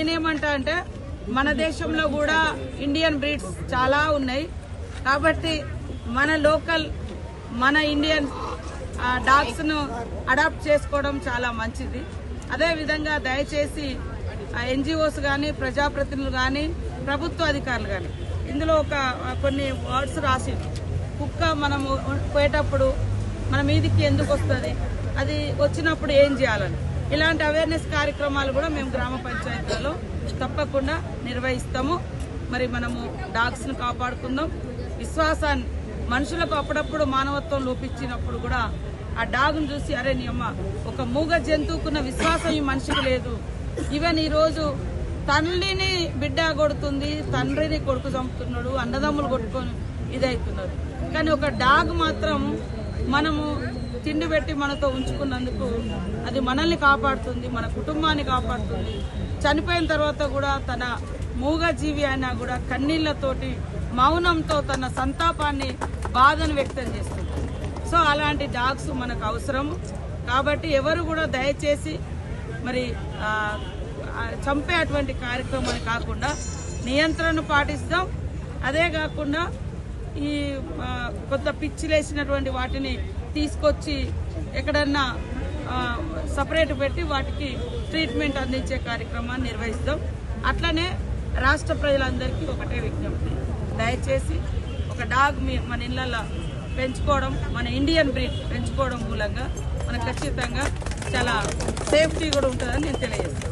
నేనేమంటా అంటే మన దేశంలో కూడా ఇండియన్ బ్రీడ్స్ చాలా ఉన్నాయి కాబట్టి మన లోకల్ మన ఇండియన్ డాగ్స్ ను అడాప్ట్ చేసుకోవడం చాలా మంచిది. అదే విధంగా దయచేసి ఎన్జిఓస్ గాని ప్రజాప్రతినిధులు గాని ప్రభుత్వ అధికారులు గాని ఇందులో కొన్ని వర్డ్స్ రాసి కుక్క మనము పోయేటప్పుడు మన మీదికి ఎందుకు వస్తుంది, అది వచ్చినప్పుడు ఏం చేయాలని ఇలాంటి అవేర్నెస్ కార్యక్రమాలు కూడా మేము గ్రామ పంచాయతీలలో తప్పకుండా నిర్వహిస్తాము. మరి మనము డాగ్స్ ను కాపాడుకుందాం. విశ్వాసాన్ని మనుషులకు అప్పుడప్పుడు మానవత్వం లోపించినప్పుడు కూడా ఆ డాగ్ను చూసి అరే నీ అమ్మ ఒక మూగ జంతువుకున్న విశ్వాసం ఈ మనిషికి లేదు. ఈవెన్ ఈ రోజు తల్లిని బిడ్డ కొడుతుంది, తండ్రిని కొడుకు చంపుతున్నాడు, అన్నదమ్ములు కొట్టుకొని ఇదవుతున్నారు. కానీ ఒక డాగ్ మాత్రం మనము తిండి పెట్టి మనతో ఉంచుకున్నందుకు అది మనల్ని కాపాడుతుంది, మన కుటుంబాన్ని కాపాడుతుంది. చనిపోయిన తర్వాత కూడా తన మూగ జీవి అయినా కూడా కన్నీళ్లతోటి మౌనంతో తన సంతాపాన్ని బాధను వ్యక్తం చేస్తుంది. సో అలాంటి డాగ్స్ మనకు అవసరము. కాబట్టి ఎవరు కూడా దయచేసి మరి చంపే అటువంటి కార్యక్రమాన్ని కాకుండా నియంత్రణ పాటిస్తాం. అదే కాకుండా ఈ కొత్త పిచ్చిలేసినటువంటి వాటిని తీసుకొచ్చి ఎక్కడన్నా సపరేట్ పెట్టి వాటికి ట్రీట్మెంట్ అందించే కార్యక్రమాన్ని నిర్వహిస్తాం. అట్లనే రాష్ట్ర ప్రజలందరికీ ఒకటే విజ్ఞప్తి, దయచేసి ఒక డాగ్ మన ఇళ్లలో పెంచుకోవడం, మన ఇండియన్ బ్రీడ్ పెంచుకోవడం మూలంగా మనకు ఖచ్చితంగా చాలా సేఫ్టీ కూడా ఉంటుందని నేను తెలియజేస్తాను.